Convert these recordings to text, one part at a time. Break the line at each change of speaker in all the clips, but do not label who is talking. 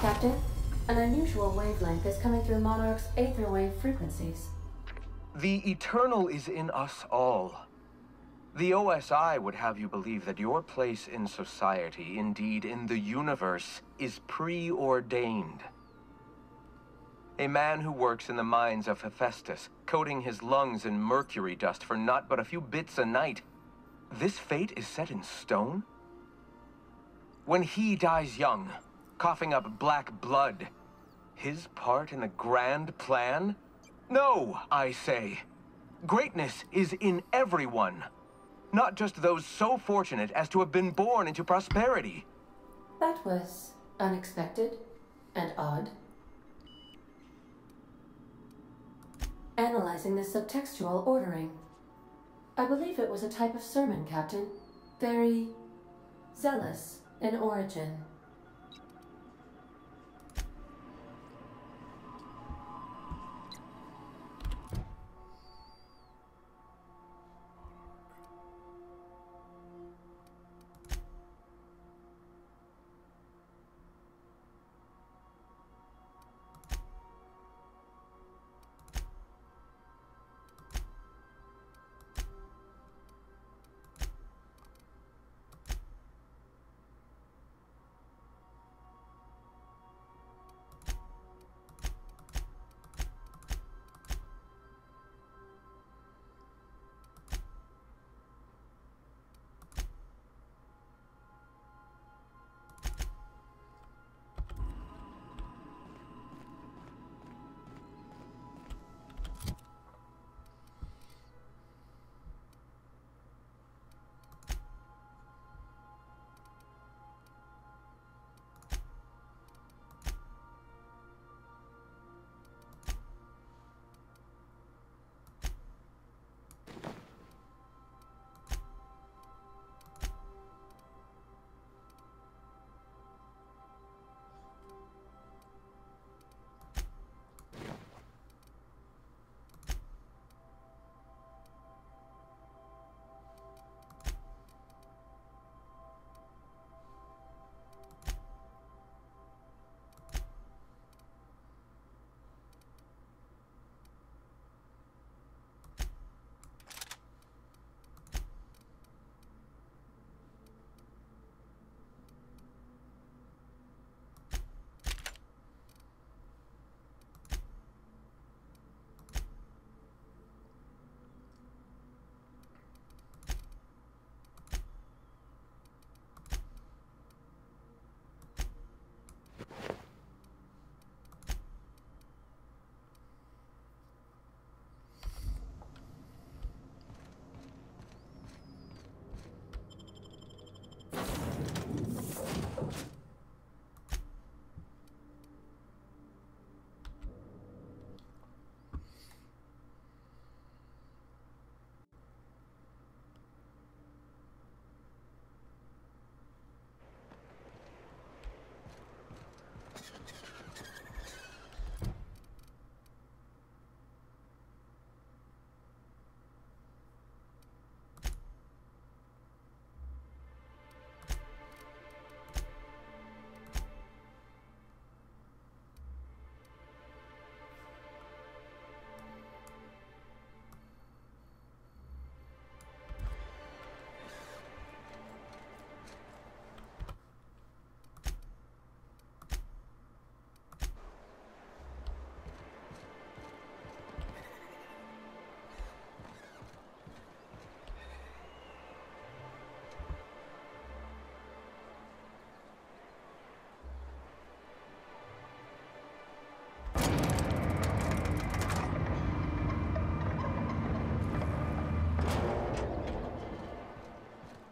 Captain, an unusual wavelength is coming through Monarch's aether wave frequencies.
The eternal is in us all. The OSI would have you believe that your place in society, indeed in the universe, is preordained. A man who works in the mines of Hephaestus, coating his lungs in mercury dust for not but a few bits a night. This fate is set in stone? When he dies young, coughing up black blood, his part in the grand plan? No, I say. Greatness is in everyone. Not just those so fortunate as to have been born into prosperity.
That was unexpected and odd. Analyzing the subtextual ordering. I believe it was a type of sermon, Captain. Very zealous in origin.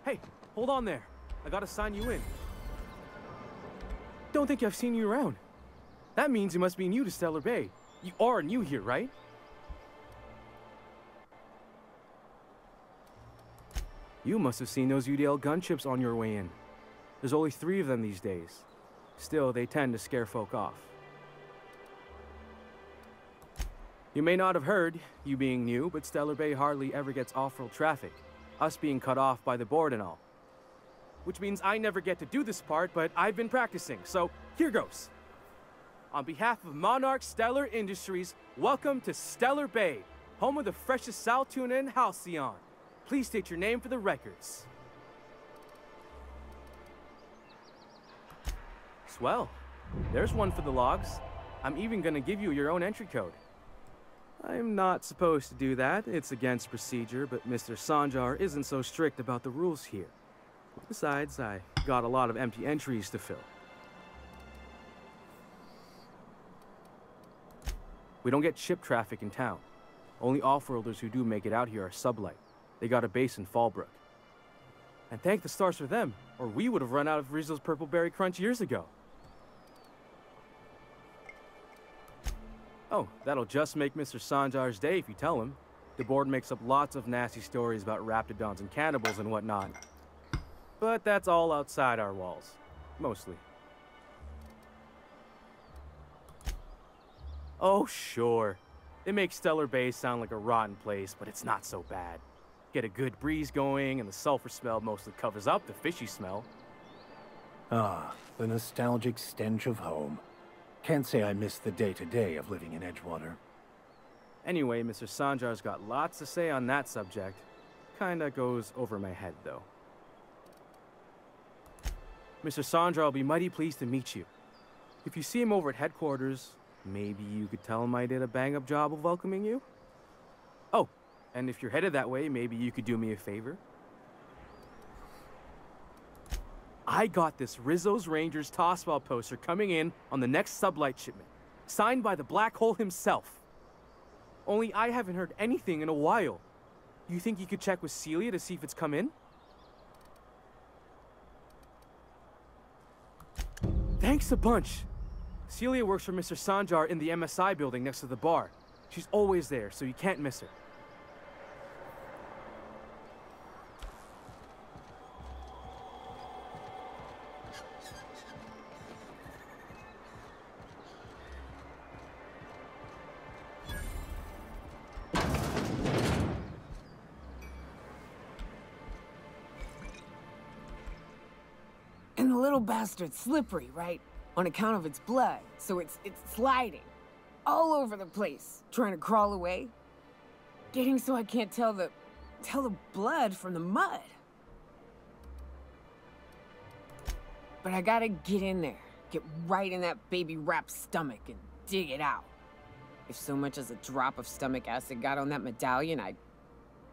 Hey, hold on there. I gotta sign you in. Don't think I've seen you around. That means you must be new to Stellar Bay. You are new here, right? You must have seen those UDL gunships on your way in. There's only 3 of them these days. Still, they tend to scare folk off. You may not have heard, you being new, but Stellar Bay hardly ever gets off-road traffic. Us being cut off by the board and all. Which means I never get to do this part, but I've been practicing, so here goes. On behalf of Monarch Stellar Industries, welcome to Stellar Bay, home of the freshest sal tuna in Halcyon. Please state your name for the records. Swell. There's one for the logs. I'm even gonna give you your own entry code. I'm not supposed to do that. It's against procedure, but Mr. Sanjar isn't so strict about the rules here. Besides, I got a lot of empty entries to fill. We don't get ship traffic in town. Only off-worlders who do make it out here are Sublight. They got a base in Fallbrook. And thank the stars for them, or we would have run out of Rizzo's Purple Berry Crunch years ago. Oh, that'll just make Mr. Sanjar's day if you tell him. The board makes up lots of nasty stories about raptidons and cannibals and whatnot. But that's all outside our walls. Mostly. Oh, sure. They make Stellar Bay sound like a rotten place, but it's not so bad. Get a good breeze going, and the sulfur smell mostly covers up the fishy smell.
Ah, the nostalgic stench of home. Can't say I miss the day-to-day of living in Edgewater.
Anyway, Mr. Sanjar's got lots to say on that subject. Kinda goes over my head, though. Mr. Sanjar will be mighty pleased to meet you. If you see him over at headquarters, maybe you could tell him I did a bang-up job of welcoming you? Oh, and if you're headed that way, maybe you could do me a favor? I got this Rizzo's Rangers tossball poster coming in on the next Sublight shipment, signed by the Black Hole himself. Only I haven't heard anything in a while. You think you could check with Celia to see if it's come in? Thanks a bunch. Celia works for Mr. Sanjar in the MSI building next to the bar. She's always there, so you can't miss her.
And the little bastard's slippery, right? On account of its blood, so it's sliding all over the place, trying to crawl away. Getting so I can't tell the blood from the mud. But I gotta get in there, get right in that baby rap's stomach and dig it out. If so much as a drop of stomach acid got on that medallion,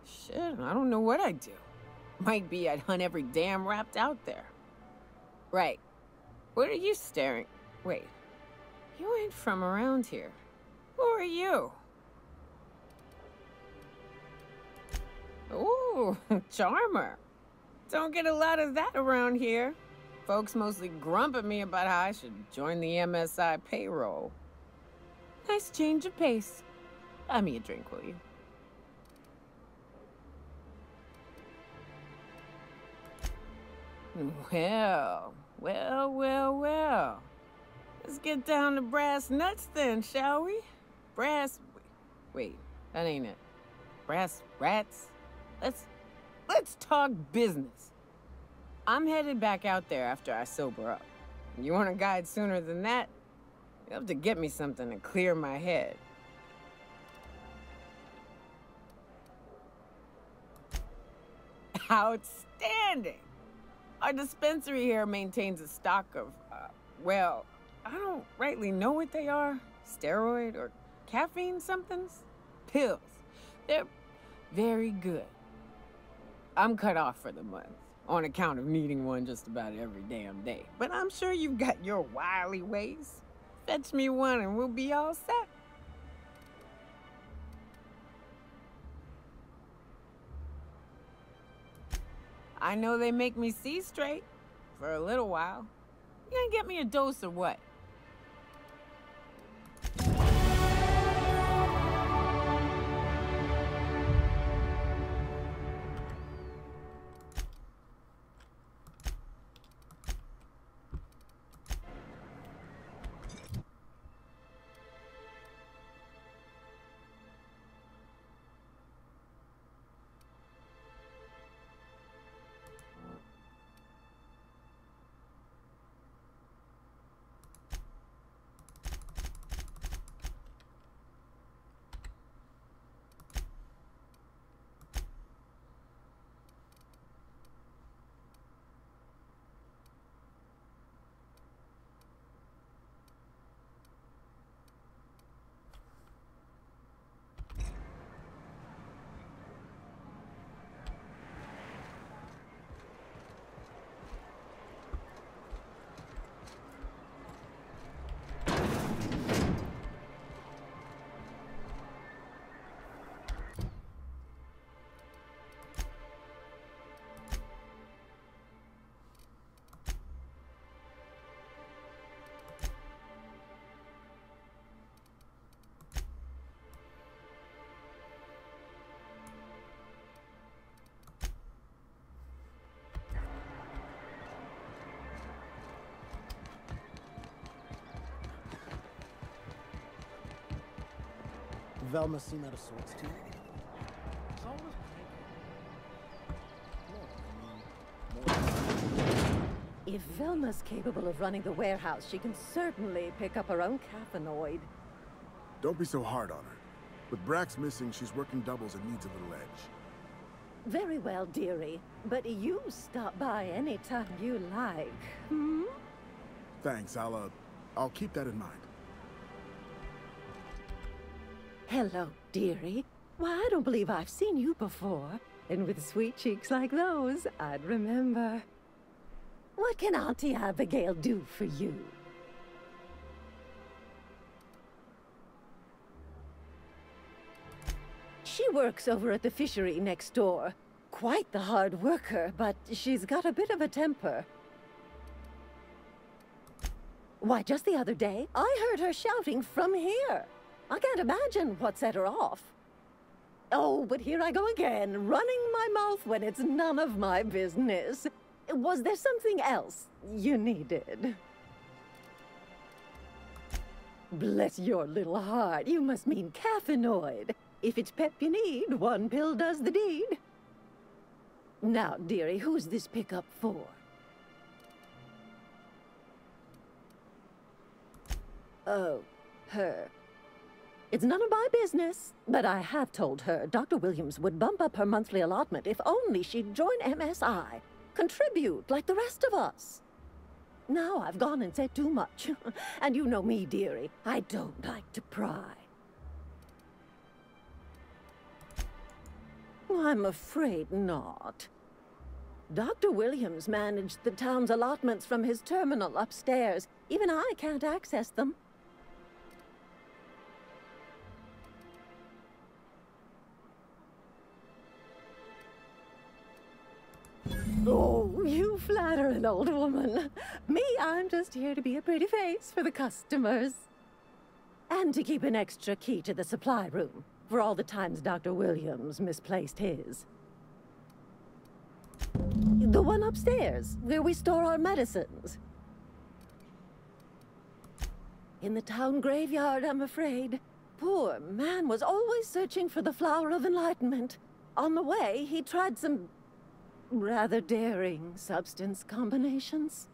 shit, I don't know what I'd do. Might be I'd hunt every damn rapt out there. Right. What are you staring? Wait. You ain't from around here. Who are you? Ooh, charmer. Don't get a lot of that around here. Folks mostly grump at me about how I should join the MSI payroll. Nice change of pace. Buy me a drink, will you? Well. Let's get down to brass nuts then, shall we? Wait, that ain't it. Brass rats? Let's talk business. I'm headed back out there after I sober up. You want a guide sooner than that? You'll have to get me something to clear my head. Outstanding! Our dispensary here maintains a stock of, well, I don't rightly know what they are. Steroid or caffeine somethings? Pills. They're very good. I'm cut off for the month, on account of needing one just about every damn day. But I'm sure you've got your wily ways. Fetch me one and we'll be all set. I know they make me see straight for a little while. You gonna get me a dose or what?
Velma seem out of sorts to you?
If Velma's capable of running the warehouse, she can certainly pick up her own caffeinoid.
Don't be so hard on her. With Brax missing, she's working doubles and needs a little edge.
Very well, dearie. But you stop by anytime you like, hmm?
Thanks, I'll keep that in mind.
Hello, dearie. Why, I don't believe I've seen you before. And with sweet cheeks like those, I'd remember. What can Auntie Abigail do for you? She works over at the fishery next door. Quite the hard worker, but she's got a bit of a temper. Why, just the other day, I heard her shouting from here. I can't imagine what set her off. Oh, but here I go again, running my mouth when it's none of my business. Was there something else you needed? Bless your little heart, you must mean caffeinoid. If it's pep you need, one pill does the deed. Now, dearie, who's this pickup for? Oh, her. It's none of my business, but I have told her Dr. Williams would bump up her monthly allotment if only she'd join MSI. Contribute like the rest of us. Now I've gone and said too much. And you know me, dearie. I don't like to pry. I'm afraid not. Dr. Williams managed the town's allotments from his terminal upstairs. Even I can't access them. Oh, you flatter an old woman. Me, I'm just here to be a pretty face for the customers. And to keep an extra key to the supply room, for all the times Dr. Williams misplaced his. The one upstairs, where we store our medicines. In the town graveyard, I'm afraid. Poor man was always searching for the flower of enlightenment. On the way, he tried some rather daring substance combinations.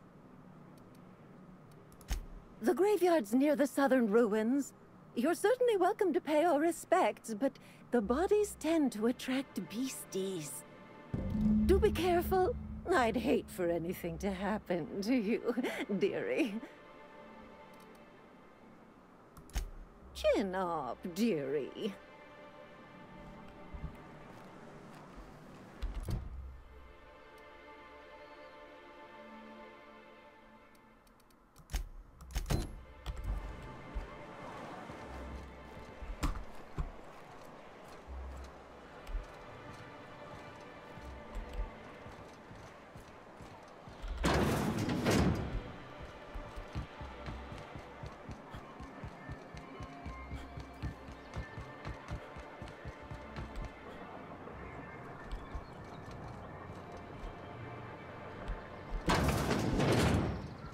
The graveyard's near the southern ruins. You're certainly welcome to pay our respects, but the bodies tend to attract beasties. Do be careful. I'd hate for anything to happen to you, dearie. Chin up, dearie.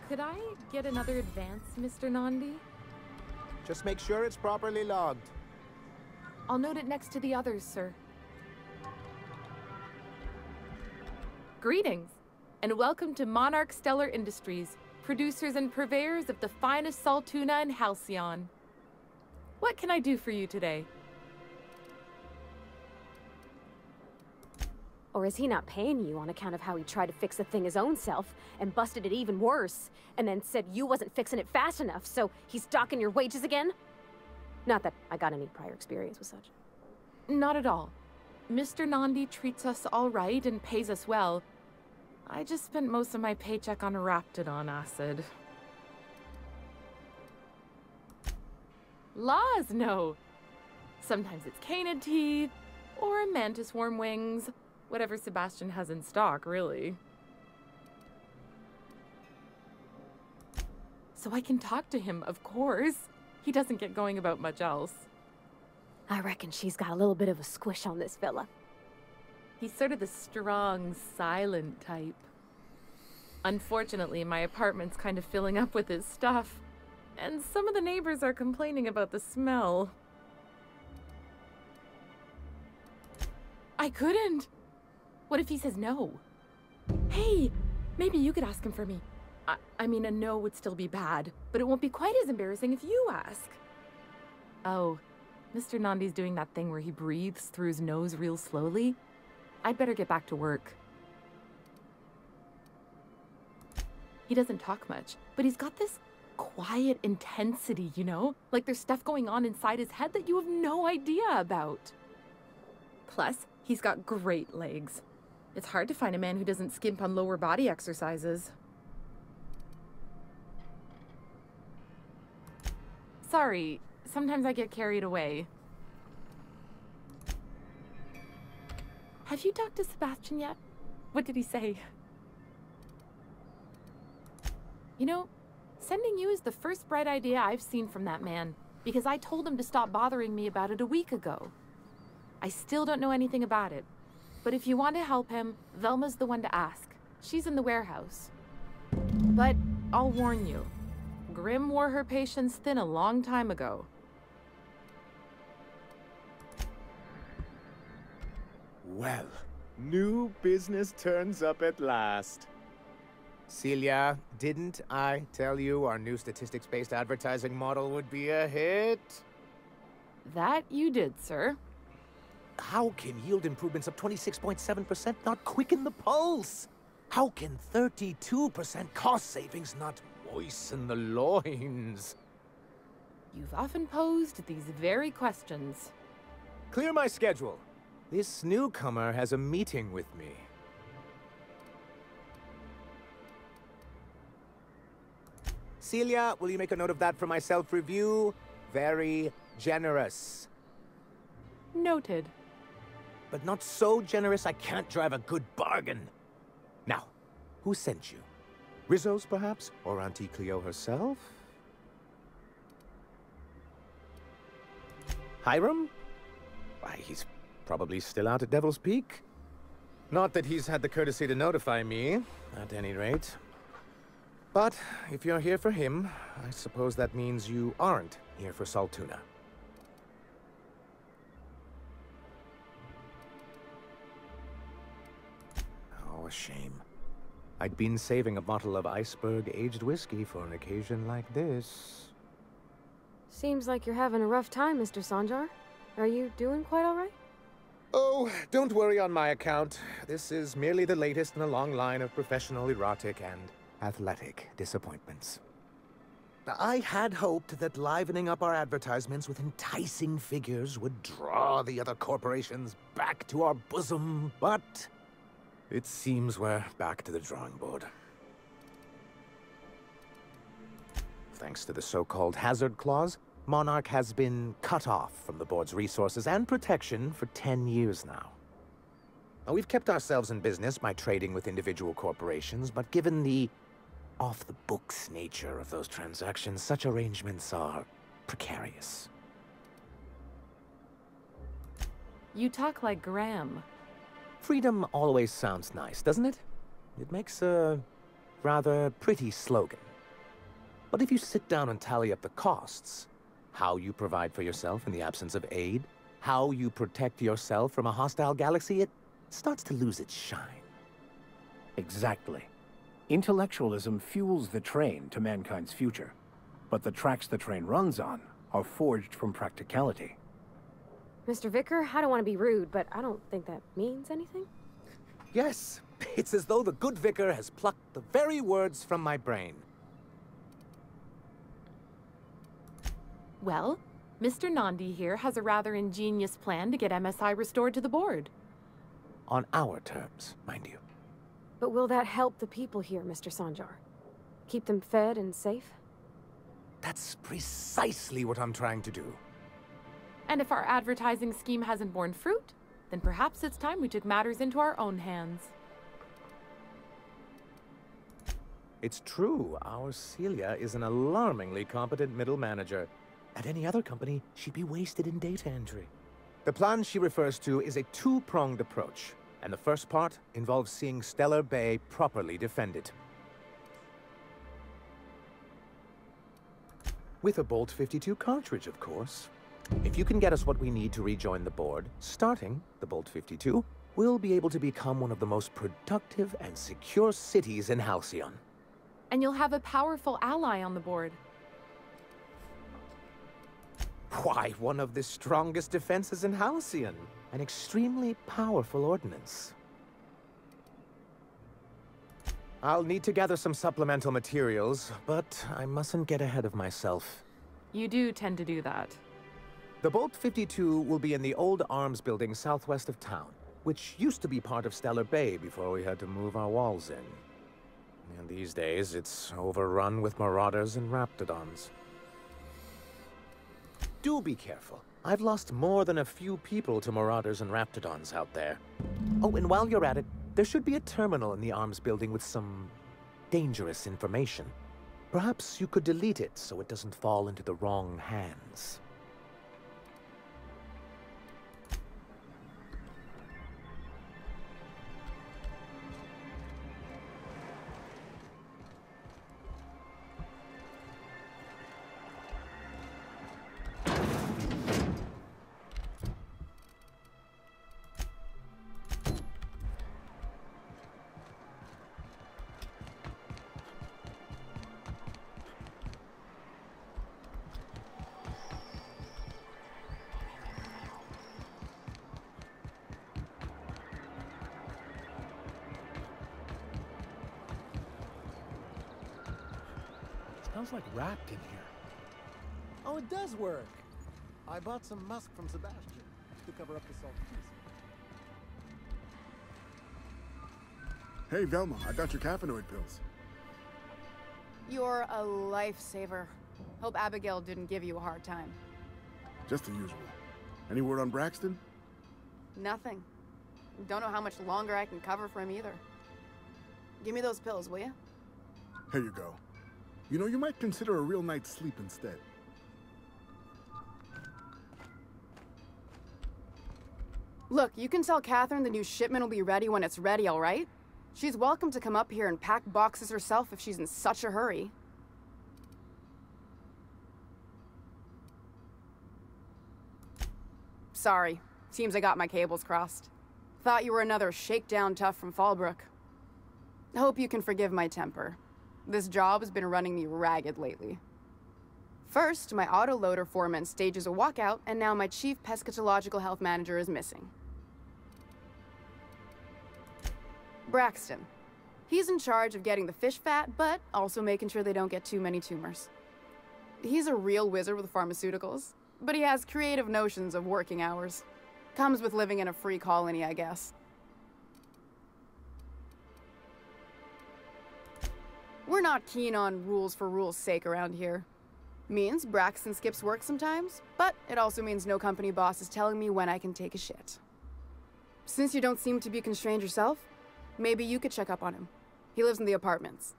Could I get another advance, Mr. Nandi?
Just make sure it's properly logged.
I'll note it next to the others, sir. Greetings, and welcome to Monarch Stellar Industries, producers and purveyors of the finest salt tuna in Halcyon. What can I do for you today?
Or is he not paying you on account of how he tried to fix the thing his own self and busted it even worse, and then said you wasn't fixing it fast enough, so he's docking your wages again? Not that I got any prior experience with such.
Not at all. Mr. Nandi treats us all right and pays us well. I just spent most of my paycheck on Raptidon acid. Laws, no. Sometimes it's canid teeth, or mantis worm wings. Whatever Sebastian has in stock, really. So I can talk to him, of course. He doesn't get going about much else.
I reckon she's got a little bit of a squish on this fella.
He's sort of the strong, silent type. Unfortunately, my apartment's kind of filling up with his stuff, and some of the neighbors are complaining about the smell. I couldn't. What if he says no? Hey, maybe you could ask him for me. I mean, a no would still be bad, but it won't be quite as embarrassing if you ask. Oh, Mr. Nandi's doing that thing where he breathes through his nose real slowly. I'd better get back to work. He doesn't talk much, but he's got this quiet intensity, you know? Like there's stuff going on inside his head that you have no idea about. Plus, he's got great legs. It's hard to find a man who doesn't skimp on lower body exercises. Sorry, sometimes I get carried away. Have you talked to Sebastian yet? What did he say? You know, sending you is the first bright idea I've seen from that man, because I told him to stop bothering me about it a week ago. I still don't know anything about it, but if you want to help him, Velma's the one to ask. She's in the warehouse. But I'll warn you, Grim wore her patience thin a long time ago.
Well, new business turns up at last. Celia, didn't I tell you our new statistics-based advertising model would be a hit?
That you did, sir.
How can yield improvements of 26.7% not quicken the pulse? How can 32% cost savings not moisten the loins?
You've often posed these very questions.
Clear my schedule. This newcomer has a meeting with me. Celia, will you make a note of that for my self-review? Very generous.
Noted.
But not so generous I can't drive a good bargain. Now, who sent you? Rizzo's, perhaps? Or Auntie Cleo herself? Hiram? Why, he's probably still out at Devil's Peak. Not that he's had the courtesy to notify me, at any rate. But if you're here for him, I suppose that means you aren't here for Saltuna. Oh, a shame. I'd been saving a bottle of iceberg-aged whiskey for an occasion like this.
Seems like you're having a rough time, Mr. Sanjar. Are you doing quite all right?
Oh, don't worry on my account. This is merely the latest in a long line of professional erotic and athletic disappointments. I had hoped that livening up our advertisements with enticing figures would draw the other corporations back to our bosom, but it seems we're back to the drawing board. Thanks to the so-called hazard clause, Monarch has been cut off from the board's resources and protection for 10 years now. Now, we've kept ourselves in business by trading with individual corporations, but given the off-the-books nature of those transactions, such arrangements are precarious.
You talk like Graham.
Freedom always sounds nice, doesn't it? It makes a rather pretty slogan. But if you sit down and tally up the costs, how you provide for yourself in the absence of aid, how you protect yourself from a hostile galaxy, it starts to lose its shine.
Exactly. Intellectualism fuels the train to mankind's future, but the tracks the train runs on are forged from practicality.
Mr. Vicar, I don't want to be rude, but I don't think that means anything.
Yes, it's as though the good vicar has plucked the very words from my brain.
Well, Mr. Nandi here has a rather ingenious plan to get MSI restored to the board.
On our terms, mind you.
But will that help the people here, Mr. Sanjar? Keep them fed and safe?
That's precisely what I'm trying to do.
And if our advertising scheme hasn't borne fruit, then perhaps it's time we took matters into our own hands.
It's true, our Celia is an alarmingly competent middle manager. At any other company, she'd be wasted in data entry. The plan she refers to is a two-pronged approach, and the first part involves seeing Stellar Bay properly defended. With a Bolt 52 cartridge, of course. If you can get us what we need to rejoin the board, starting the Bolt 52, we'll be able to become one of the most productive and secure cities in Halcyon.
And you'll have a powerful ally on the board.
Why, one of the strongest defenses in Halcyon. An extremely powerful ordnance. I'll need to gather some supplemental materials, but I mustn't get ahead of myself.
You do tend to do that.
The Bolt 52 will be in the old arms building southwest of town, which used to be part of Stellar Bay before we had to move our walls in. And these days, it's overrun with marauders and raptidons. Do be careful. I've lost more than a few people to marauders and raptidons out there. Oh, and while you're at it, there should be a terminal in the arms building with some dangerous information. Perhaps you could delete it so it doesn't fall into the wrong hands.
Smells like wrapped in here. Oh, it does work. I bought some musk from Sebastian to cover up the saltiness.
Hey, Velma, I got your caffeinoid pills.
You're a lifesaver. Hope Abigail didn't give you a hard time.
Just the usual. Any word on Braxton?
Nothing. Don't know how much longer I can cover for him either. Give me those pills, will you?
Here you go. You know, you might consider a real night's sleep instead.
Look, you can tell Catherine the new shipment will be ready when it's ready, all right? She's welcome to come up here and pack boxes herself if she's in such a hurry. Sorry. Seems I got my cables crossed. Thought you were another shakedown tough from Fallbrook. Hope you can forgive my temper. This job has been running me ragged lately. First, my autoloader foreman stages a walkout, and now my chief pescatological health manager is missing. Braxton. He's in charge of getting the fish fat, but also making sure they don't get too many tumors. He's a real wizard with pharmaceuticals, but he has creative notions of working hours. Comes with living in a free colony, I guess. We're not keen on rules for rules' sake around here. Means Braxton skips work sometimes, but it also means no company boss is telling me when I can take a shit. Since you don't seem to be constrained yourself, maybe you could check up on him. He lives in the apartments.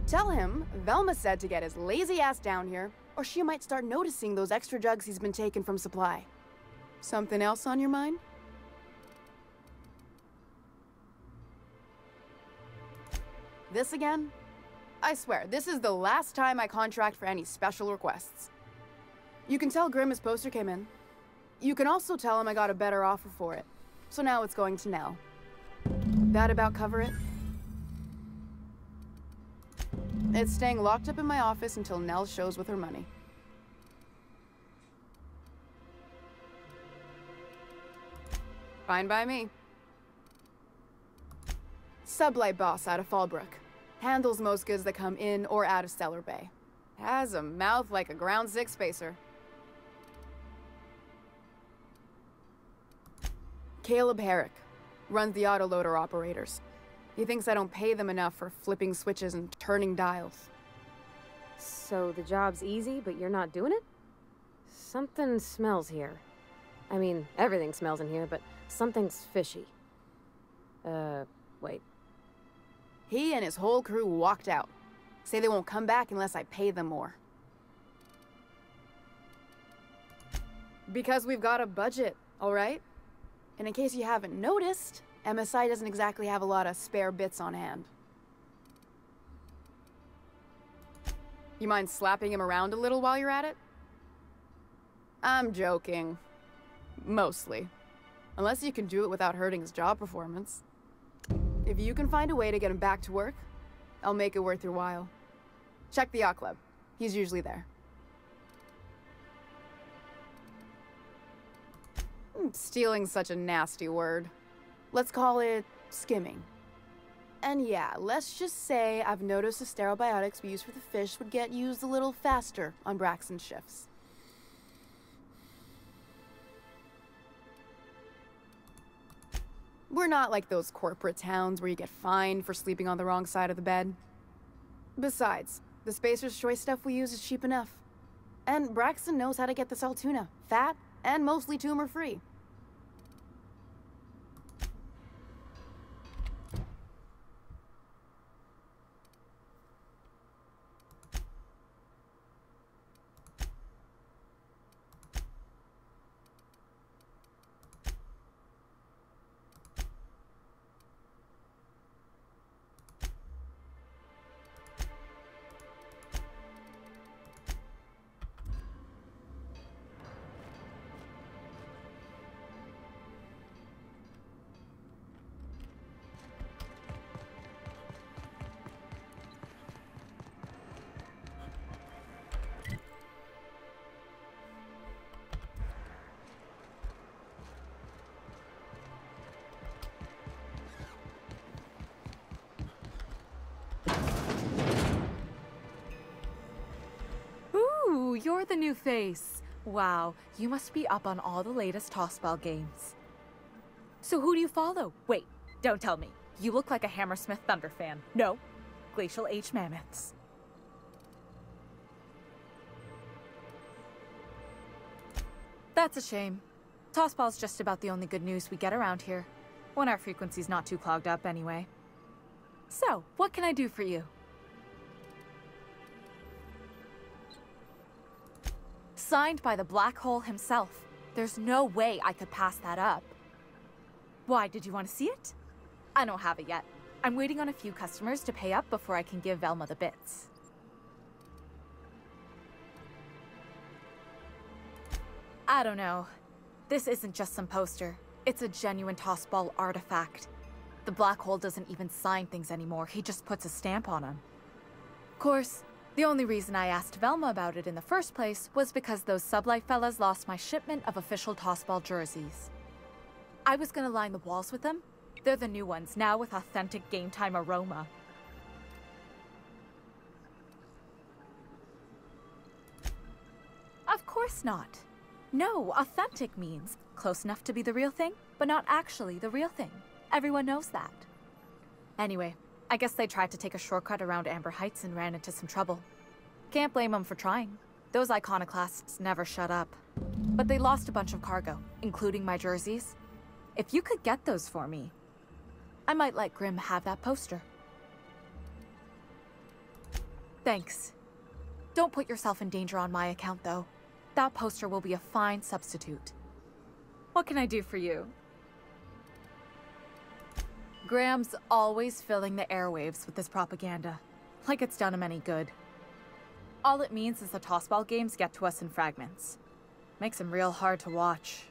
Tell him Velma said to get his lazy ass down here, or she might start noticing those extra jugs he's been taking from supply. Something else on your mind? This again? I swear, this is the last time I contract for any special requests. You can tell Grimm his poster came in. You can also tell him I got a better offer for it. So now it's going to Nell. That about cover it? It's staying locked up in my office until Nell shows with her money. Fine by me. Sublight boss out of Fallbrook. Handles most goods that come in or out of Stellar Bay. Has a mouth like a Ground 6 spacer. Caleb Herrick. Runs the autoloader operators. He thinks I don't pay them enough for flipping switches and turning dials.
So the job's easy, but you're not doing it? Something smells here. I mean, everything smells in here, but something's fishy. Wait.
He and his whole crew walked out. Say they won't come back unless I pay them more. Because we've got a budget, all right? And in case you haven't noticed, MSI doesn't exactly have a lot of spare bits on hand. You mind slapping him around a little while you're at it? I'm joking. Mostly. Unless you can do it without hurting his job performance. If you can find a way to get him back to work, I'll make it worth your while. Check the yacht club. He's usually there. Stealing's such a nasty word. Let's call it skimming. And yeah, let's just say I've noticed the stereobiotics we use for the fish would get used a little faster on Braxton's shifts. We're not like those corporate towns where you get fined for sleeping on the wrong side of the bed. Besides, the Spacer's Choice stuff we use is cheap enough. And Braxton knows how to get the salt tuna, fat, and mostly tumor-free.
Ooh, you're the new face. Wow, you must be up on all the latest tossball games. So who do you follow? Wait, don't tell me. You look like a Hammersmith Thunder fan. No, Glacial H Mammoths. That's a shame. Tossball's just about the only good news we get around here. When our frequency's not too clogged up anyway. So, what can I do for you? Signed by the Black Hole himself. There's no way I could pass that up. Why, did you want to see it? I don't have it yet. I'm waiting on a few customers to pay up before I can give Velma the bits. I don't know. This isn't just some poster. It's a genuine tossball artifact. The Black Hole doesn't even sign things anymore. He just puts a stamp on them. Of course, the only reason I asked Velma about it in the first place was because those Sublife fellas lost my shipment of official tossball jerseys. I was gonna line the walls with them. They're the new ones, now with authentic game time aroma. Of course not. No, authentic means close enough to be the real thing, but not actually the real thing. Everyone knows that. Anyway, I guess they tried to take a shortcut around Amber Heights and ran into some trouble. Can't blame them for trying. Those iconoclasts never shut up. But they lost a bunch of cargo, including my jerseys. If you could get those for me, I might let Grim have that poster. Thanks. Don't put yourself in danger on my account, though. That poster will be a fine substitute. What can I do for you? Graham's always filling the airwaves with this propaganda, like it's done him any good. All it means is the tossball games get to us in fragments. Makes him real hard to watch.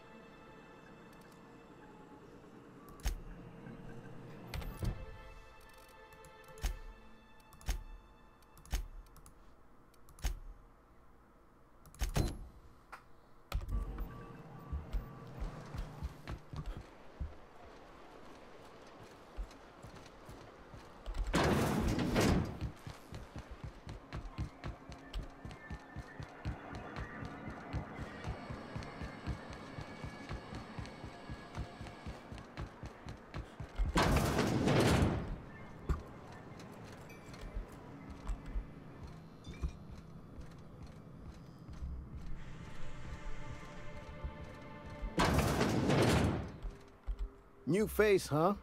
New face, huh?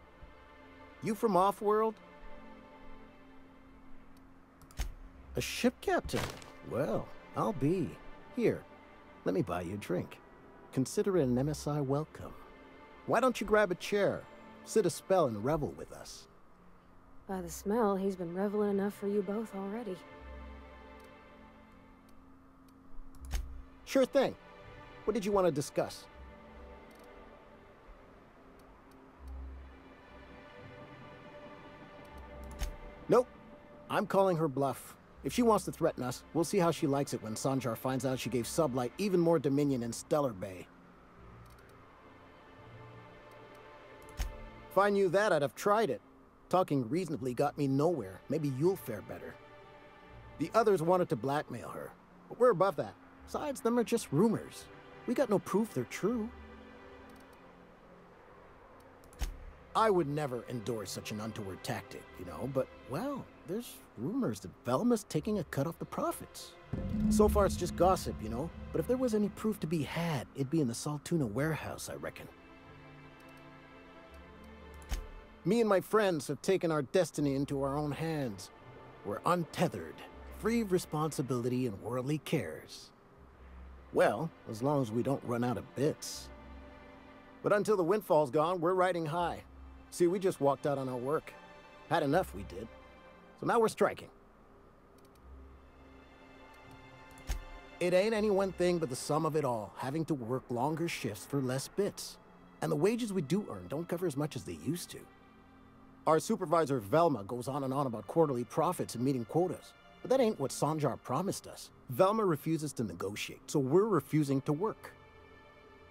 You from Offworld? A ship captain? Well, I'll be. Here, let me buy you a drink. Consider it an MSI welcome. Why don't you grab a chair, sit a spell and revel with us?
By the smell, he's been reveling enough for you both already.
Sure thing. What did you want to discuss? Nope. I'm calling her bluff. If she wants to threaten us, we'll see how she likes it when Sanjar finds out she gave Sublight even more dominion in Stellar Bay. If I knew that, I'd have tried it. Talking reasonably got me nowhere. Maybe you'll fare better. The others wanted to blackmail her, but we're above that. Besides, them are just rumors. We got no proof they're true. I would never endorse such an untoward tactic, you know, but, well, there's rumors that Velma's taking a cut off the profits. So far, it's just gossip, you know, but if there was any proof to be had, it'd be in the Saltuna warehouse, I reckon. Me and my friends have taken our destiny into our own hands. We're untethered, free of responsibility and worldly cares. Well, as long as we don't run out of bits. But until the windfall's gone, we're riding high. See, we just walked out on our work. Had enough, we did. So now we're striking. It ain't any one thing but the sum of it all, having to work longer shifts for less bits. And the wages we do earn don't cover as much as they used to. Our supervisor, Velma, goes on and on about quarterly profits and meeting quotas. But that ain't what Sanjar promised us. Velma refuses to negotiate, so we're refusing to work.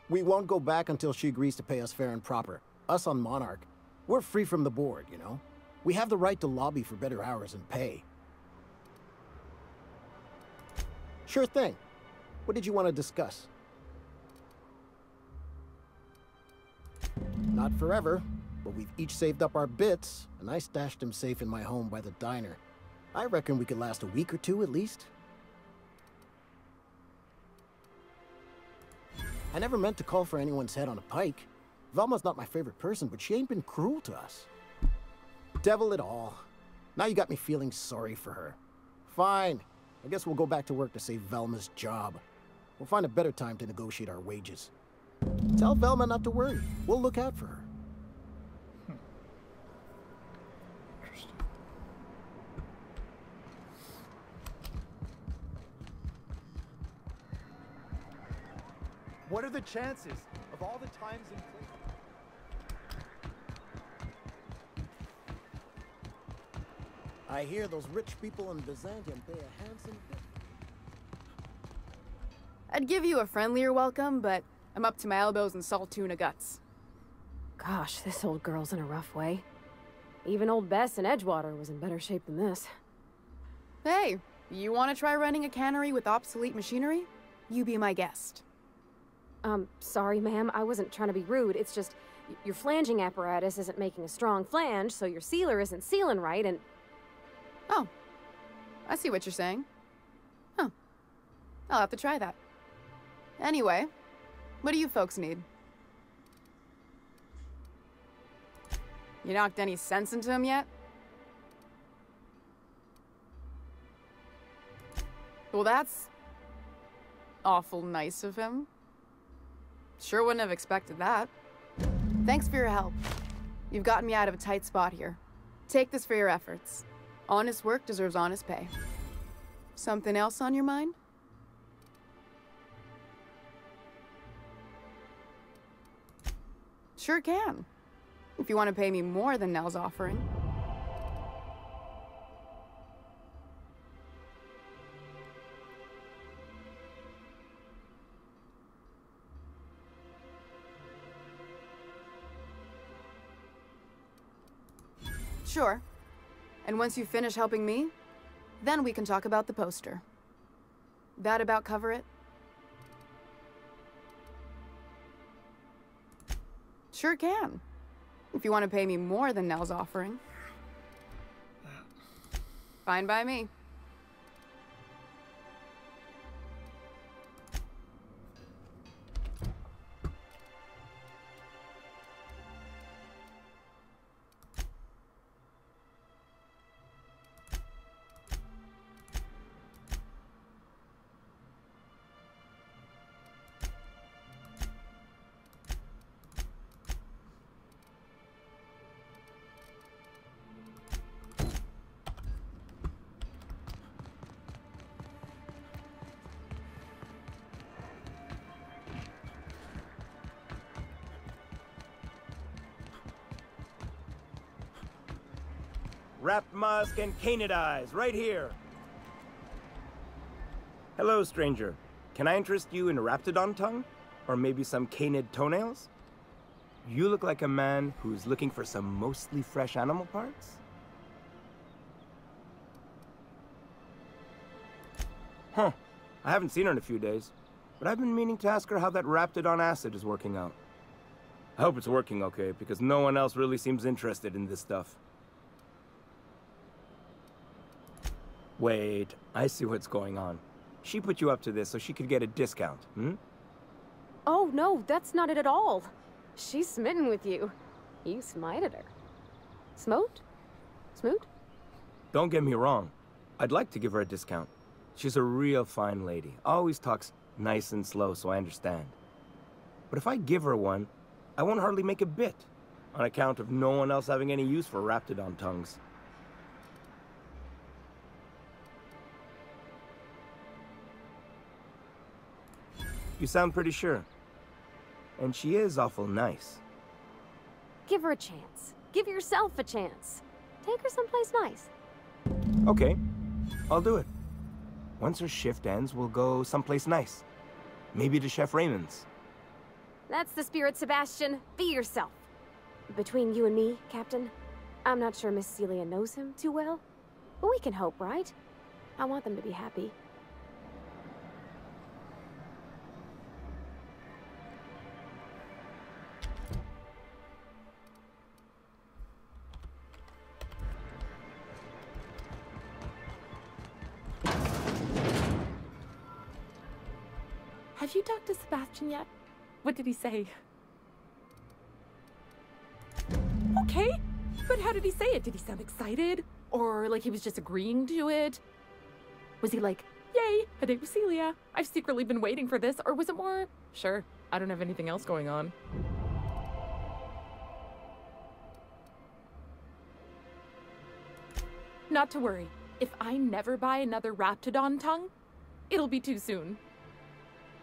We won't go back until she agrees to pay us fair and proper. Us on Monarch, we're free from the board, you know? We have the right to lobby for better hours and pay. Sure thing. What did you want to discuss? Not forever, but we've each saved up our bits, and I stashed them safe in my home by the diner. I reckon we could last a week or two at least. I never meant to call for anyone's head on a pike. Velma's not my favorite person, but she ain't been cruel to us. Devil it all. Now you got me feeling sorry for her. Fine. I guess we'll go back to work to save Velma's job. We'll find a better time to negotiate our wages. Tell Velma not to worry. We'll look out for her.
What are the chances of all the times and places?
I hear those rich people in Byzantium pay a handsome bit.
I'd give you a friendlier welcome, but I'm up to my elbows in Saltuna guts.
Gosh, this old girl's in a rough way. Even old Bess in Edgewater was in better shape than this.
Hey, you want to try running a cannery with obsolete machinery? You be my guest.
Sorry, ma'am. I wasn't trying to be rude. It's just, your flanging apparatus isn't making a strong flange, so your sealer isn't sealing right, and...
Oh. I see what you're saying. Huh. I'll have to try that. Anyway, what do you folks need? You knocked any sense into him yet? Well, that's... awful nice of him. Sure wouldn't have expected that. Thanks for your help. You've gotten me out of a tight spot here. Take this for your efforts. Honest work deserves honest pay. Something else on your mind? Sure can. If you want to pay me more than Nell's offering. Sure. And once you finish helping me, then we can talk about the poster. That about cover it? Sure can. If you want to pay me more than Nell's offering. Fine by me.
Wrapped musk and canid eyes, right here. Hello, stranger. Can I interest you in Raptidon tongue? Or maybe some canid toenails? You look like a man who's looking for some mostly fresh animal parts? Huh. I haven't seen her in a few days, but I've been meaning to ask her how that Raptidon acid is working out. I hope it's working okay, because no one else really seems interested in this stuff. Wait, I see what's going on. She put you up to this so she could get a discount, hmm?
Oh, no, that's not it at all. She's smitten with you. You smited her. Smote? Smoot?
Don't get me wrong. I'd like to give her a discount. She's a real fine lady. Always talks nice and slow, so I understand. But if I give her one, I won't hardly make a bit, on account of no one else having any use for Raptidon tongues. You sound pretty sure. And she is awful nice.
Give her a chance. Give yourself a chance. Take her someplace nice.
Okay, I'll do it. Once her shift ends, we'll go someplace nice. Maybe to Chef Raymond's.
That's the spirit, Sebastian. Be yourself. Between you and me, Captain, I'm not sure Miss Celia knows him too well. But we can hope, right? I want them to be happy.
Have you talked to Sebastian yet? What did he say? Okay, but how did he say it? Did he sound excited? Or like he was just agreeing to it? Was he like, yay, a date with Celia. I've secretly been waiting for this. Or was it more, sure, I don't have anything else going on. Not to worry. If I never buy another Raptidon tongue, it'll be too soon.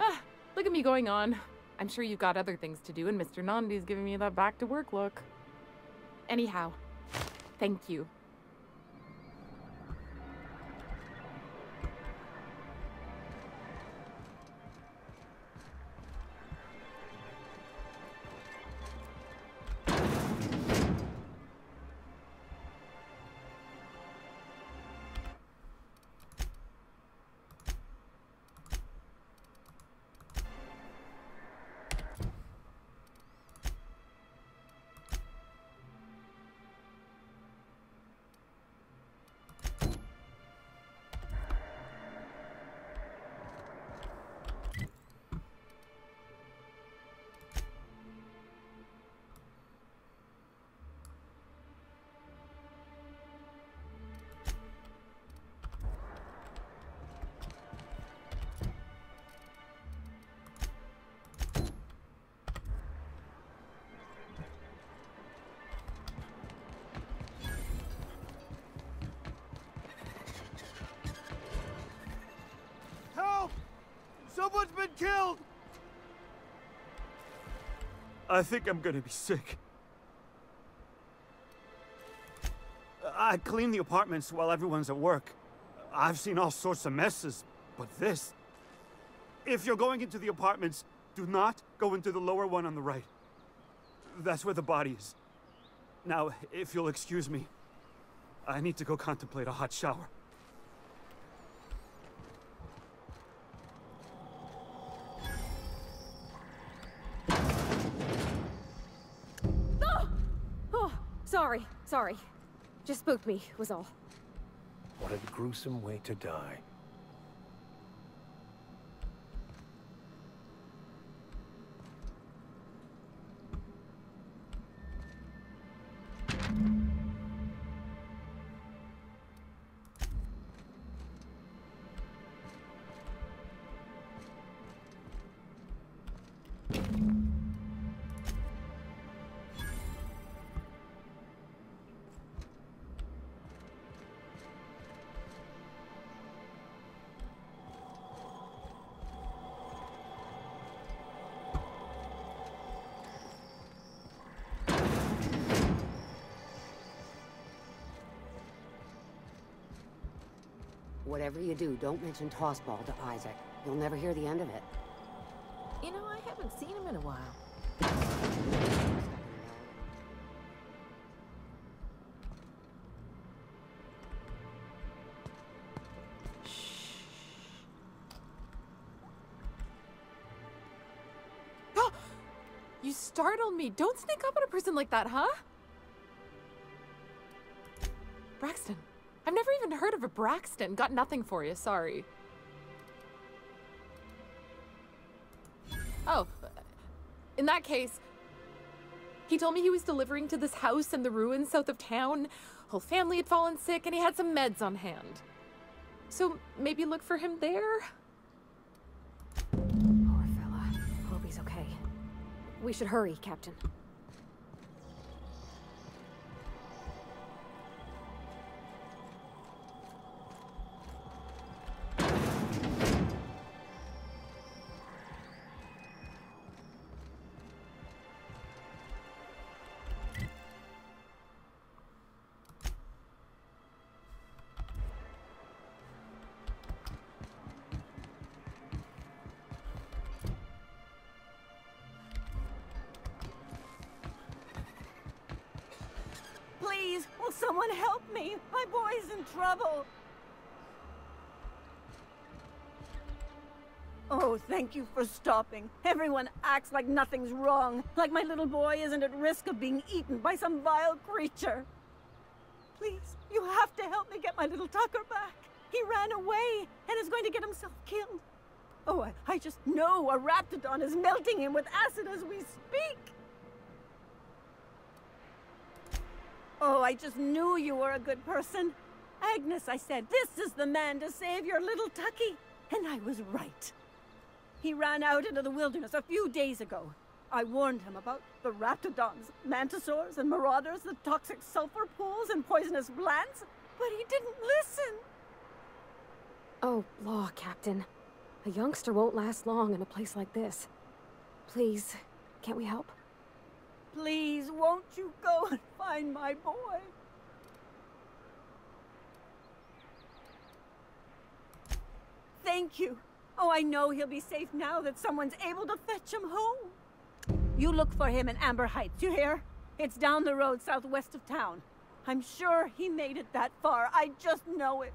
Ah, look at me going on. I'm sure you've got other things to do, and Mr. Nandi's giving me that back-to-work look. Anyhow, thank you.
Someone's been killed! I think I'm gonna be sick. I clean the apartments while everyone's at work. I've seen all sorts of messes, but this... If you're going into the apartments, do not go into the lower one on the right. That's where the body is. Now, if you'll excuse me, I need to go contemplate a hot shower.
Sorry. Just spooked me, was all.
What a gruesome way to die.
Whatever you do, don't mention Tossball to Isaac. You'll never hear the end of it.
You know, I haven't seen him in a while.
You startled me. Don't sneak up on a person like that, huh? Braxton. I've never even heard of a Braxton. Got nothing for you, sorry. Oh, in that case, he told me he was delivering to this house in the ruins south of town. Whole family had fallen sick and he had some meds on hand. So maybe look for him there?
Poor fella. Hope he's okay. We should hurry, Captain.
Please, will someone help me? My boy's in trouble. Oh, thank you for stopping. Everyone acts like nothing's wrong, like my little boy isn't at risk of being eaten by some vile creature. Please, you have to help me get my little Tucker back. He ran away and is going to get himself killed. Oh, I just know a Raptidon is melting him with acid as we speak. Oh, I just knew you were a good person. Agnes, I said, this is the man to save your little Tucky. And I was right. He ran out into the wilderness a few days ago. I warned him about the Raptidons, Mantisaurs, and Marauders, the toxic sulfur pools and poisonous glands, but he didn't listen.
Oh, law, Captain. A youngster won't last long in a place like this. Please, can't we help?
Please, won't you go and find my boy? Thank you. Oh, I know he'll be safe now that someone's able to fetch him home. You look for him in Amber Heights, you hear? It's down the road southwest of town. I'm sure he made it that far. I just know it.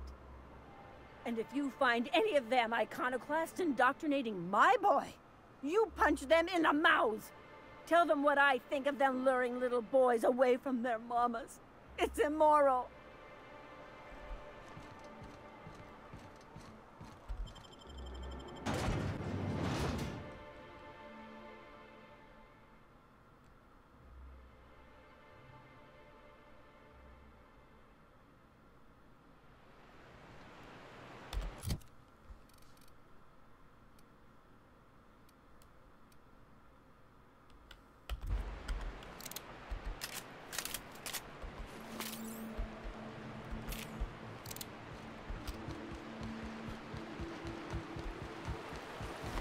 And if you find any of them iconoclasts indoctrinating my boy, you punch them in the mouths. Tell them what I think of them luring little boys away from their mamas. It's immoral.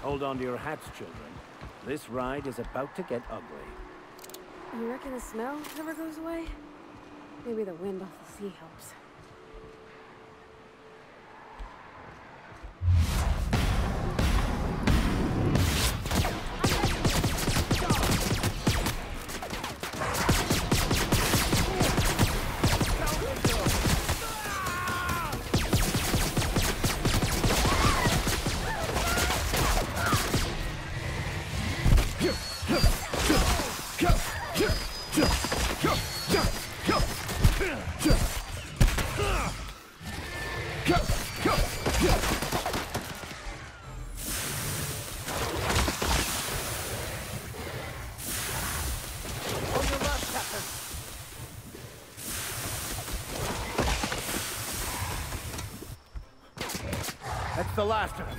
Hold on to your hats, children. This ride is about to get ugly.
You reckon the smell never goes away? Maybe the wind off the sea helps.
That's the last of them.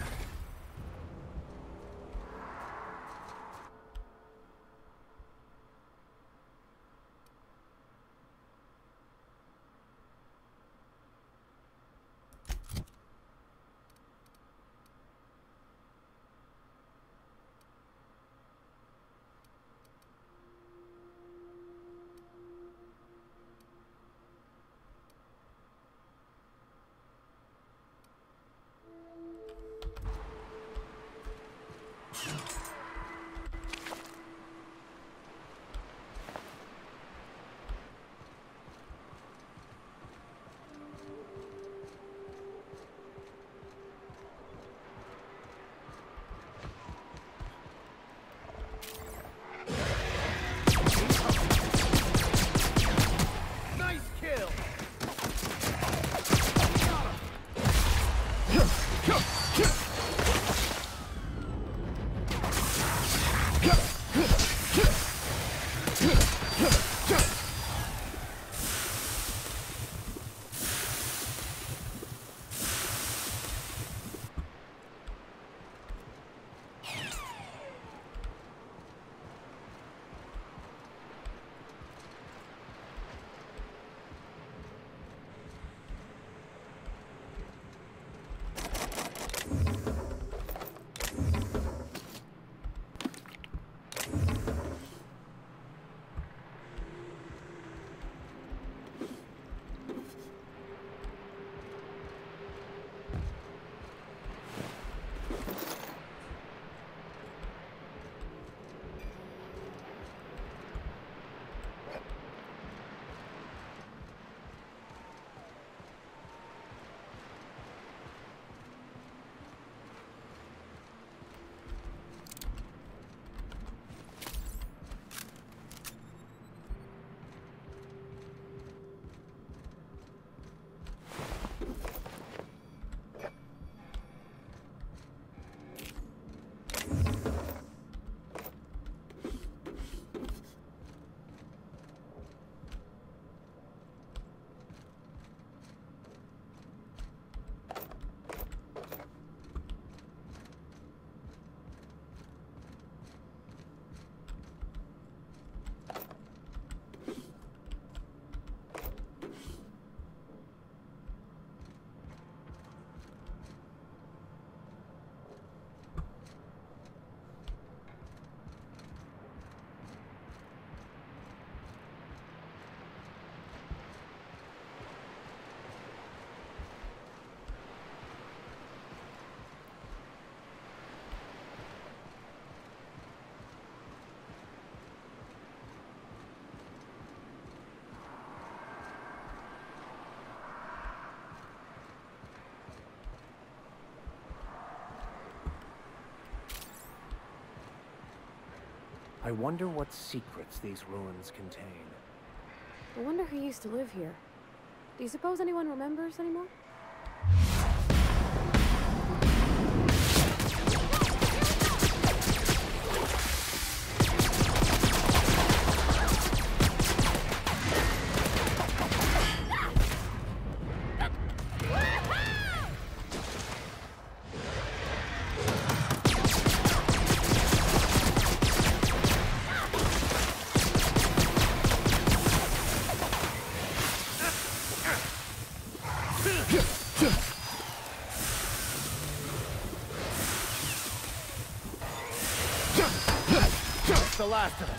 I wonder what secrets these ruins contain.
I wonder who used to live here. Do you suppose anyone remembers anymore?
The last of them.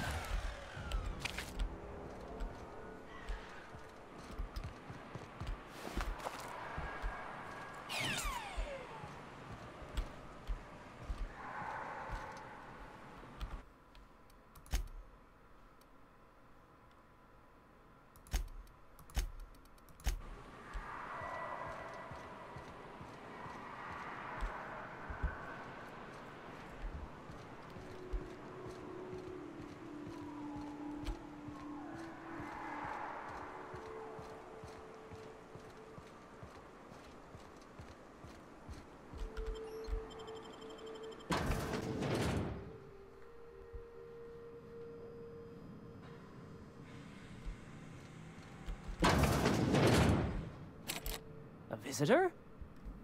Visitor?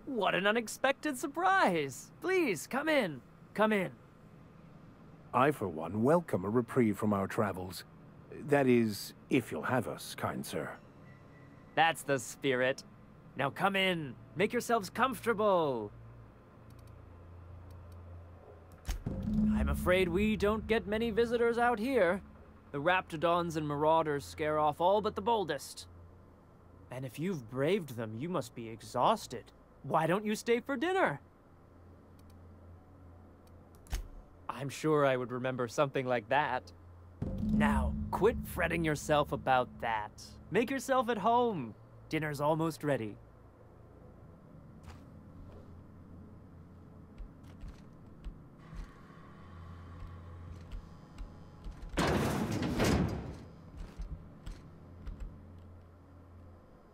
What an unexpected surprise! Please, come in. Come in.
I, for one, welcome a reprieve from our travels. That is, if you'll have us, kind sir.
That's the spirit. Now come in. Make yourselves comfortable. I'm afraid we don't get many visitors out here. The Raptidons and Marauders scare off all but the boldest. And if you've braved them, you must be exhausted. Why don't you stay for dinner? I'm sure I would remember something like that. Now, quit fretting yourself about that. Make yourself at home. Dinner's almost ready.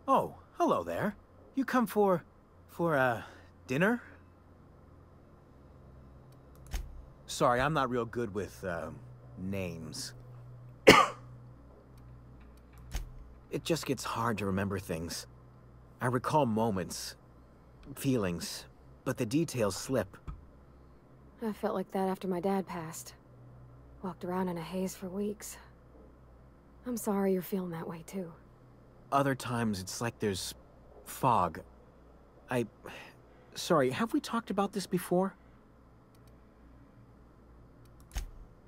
Oh, hello there. You come for dinner? Sorry, I'm not real good with, names. It just gets hard to remember things. I recall moments, feelings, but the details slip.
I felt like that after my dad passed. Walked around in a haze for weeks. I'm sorry you're feeling that way, too.
Other times, it's like there's fog. Sorry, have we talked about this before?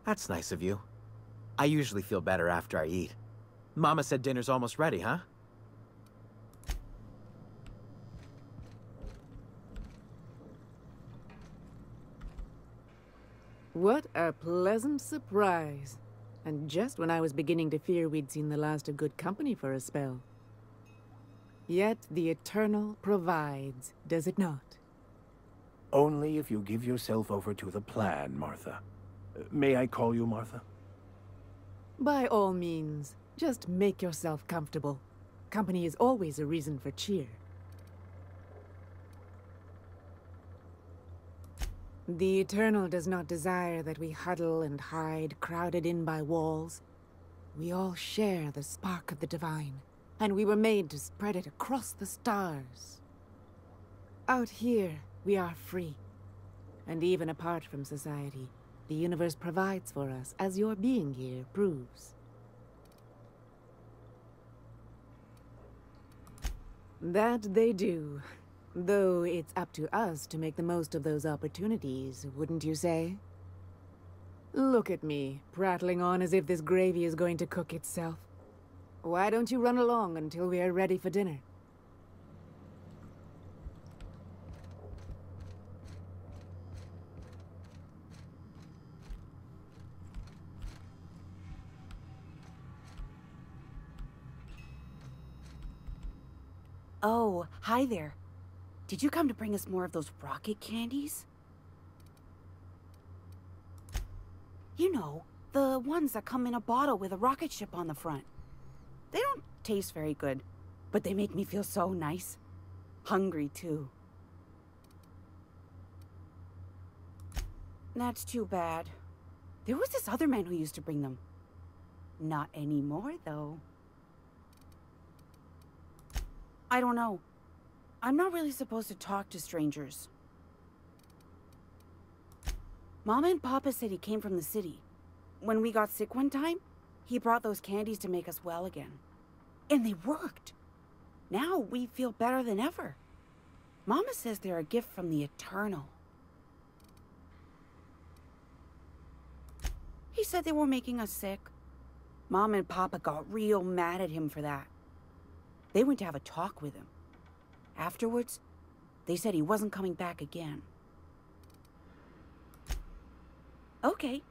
That's nice of you. I usually feel better after I eat. Mama said dinner's almost ready, huh?
What a pleasant surprise. And just when I was beginning to fear we'd seen the last of good company for a spell. Yet the Eternal provides, does it not?
Only if you give yourself over to the plan, Martha. May I call you Martha?
By all means, just make yourself comfortable. Company is always a reason for cheer. The Eternal does not desire that we huddle and hide, crowded in by walls. We all share the spark of the divine, and we were made to spread it across the stars. Out here, we are free. And even apart from society, the universe provides for us, as your being here proves. That they do. Though it's up to us to make the most of those opportunities, wouldn't you say? Look at me, prattling on as if this gravy is going to cook itself. Why don't you run along until we are ready for dinner?
Oh, hi there. Did you come to bring us more of those rocket candies? You know, the ones that come in a bottle with a rocket ship on the front. They don't taste very good, but they make me feel so nice. Hungry, too. That's too bad. There was this other man who used to bring them. Not anymore, though. I don't know. I'm not really supposed to talk to strangers. Mama and Papa said he came from the city. When we got sick one time, he brought those candies to make us well again. And they worked. Now we feel better than ever. Mama says they're a gift from the Eternal. He said they were making us sick. Mom and Papa got real mad at him for that. They went to have a talk with him. Afterwards, they said he wasn't coming back again. Okay.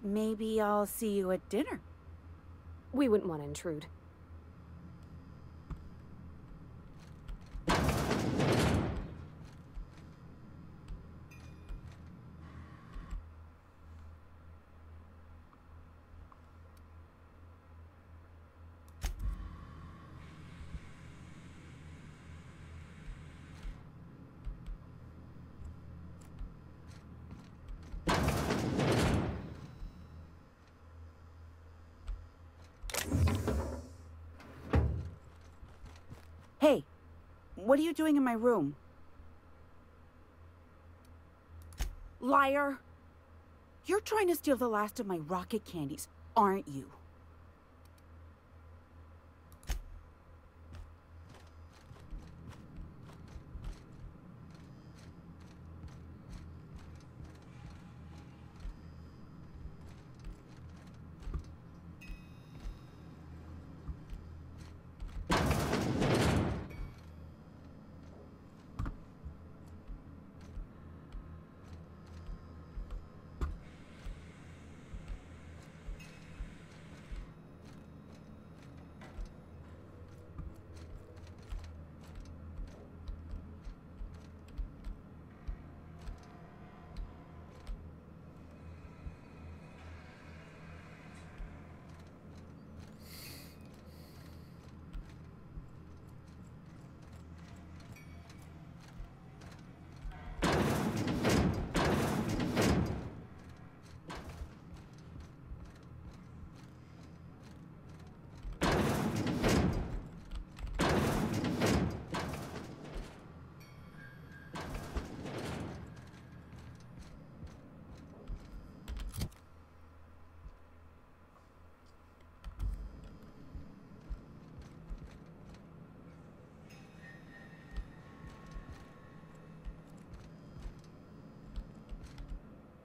Maybe I'll see you at dinner.
We wouldn't want to intrude.
Hey, what are you doing in my room? Liar! You're trying to steal the last of my rocket candies, aren't you?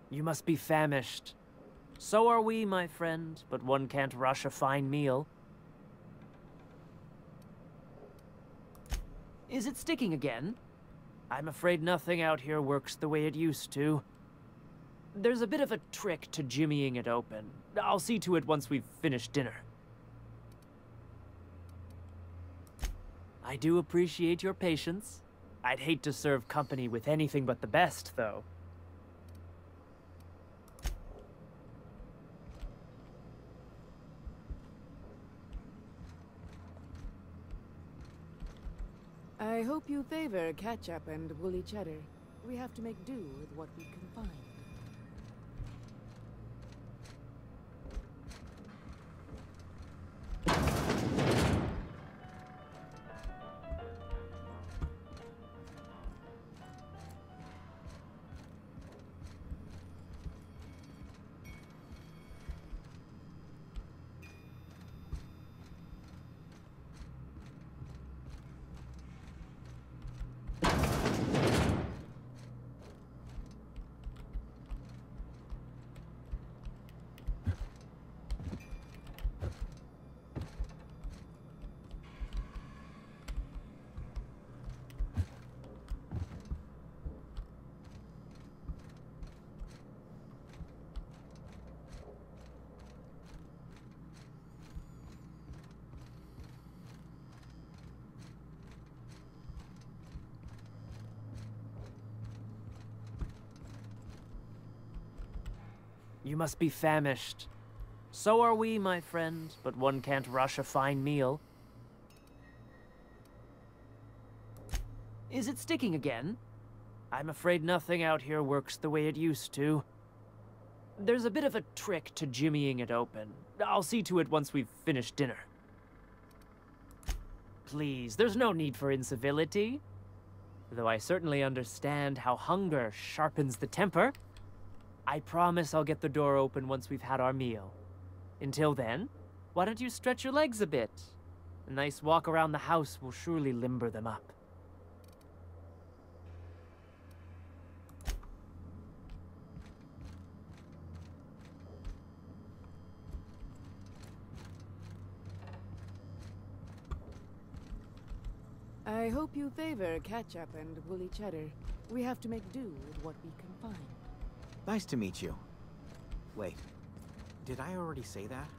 You must be famished. So are we, my friend, but one can't rush a fine meal. Is it sticking again? I'm afraid nothing out here works the way it used to. There's a bit of a trick to jimmying it open. I'll see to it once we've finished dinner. I do appreciate your patience. I'd hate to serve company with anything but the best, though.
I hope you favor ketchup and woolly cheddar. We have to make do with what we can find.
You must be famished. So are we, my friend, but one can't rush a fine meal. Is it sticking again? I'm afraid nothing out here works the way it used to. There's a bit of a trick to jimmying it open. I'll see to it once we've finished dinner. Please, there's no need for incivility. Though I certainly understand how hunger sharpens the temper. I promise I'll get the door open once we've had our meal. Until then, why don't you stretch your legs a bit? A nice walk around the house will surely limber them up.
I hope you favor ketchup and woolly cheddar. We have to make do with what we can find.
Nice to meet you. Wait, did I already say that?